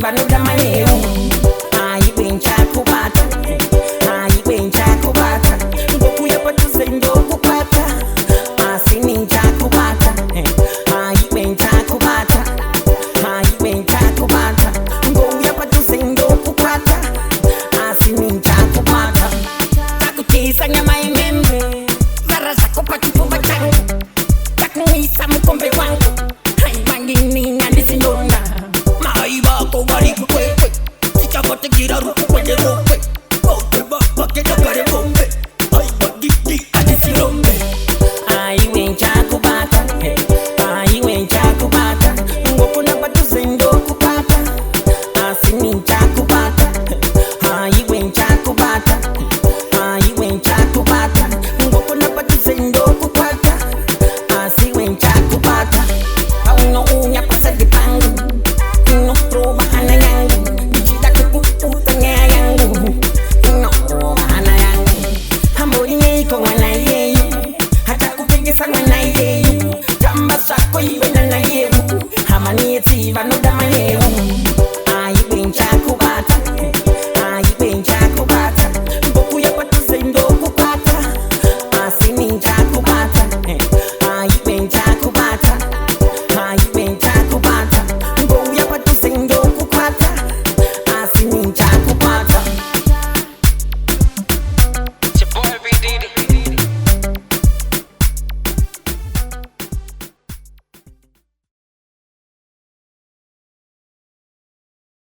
banoda mayo ai bencha kubata ai bencha kubata ngokuya patuze ndo kupata asini nja kubata ai bencha kubata ai bencha kubata ngokuya patuze ndo kupata asini nja kubata takutisa nyama imembe zara zako pakifuba changu takuisa mkombe wangu hai mangini ngandisi ndonda Bari kukwekwe, sichagote gira ruku kwenye ruku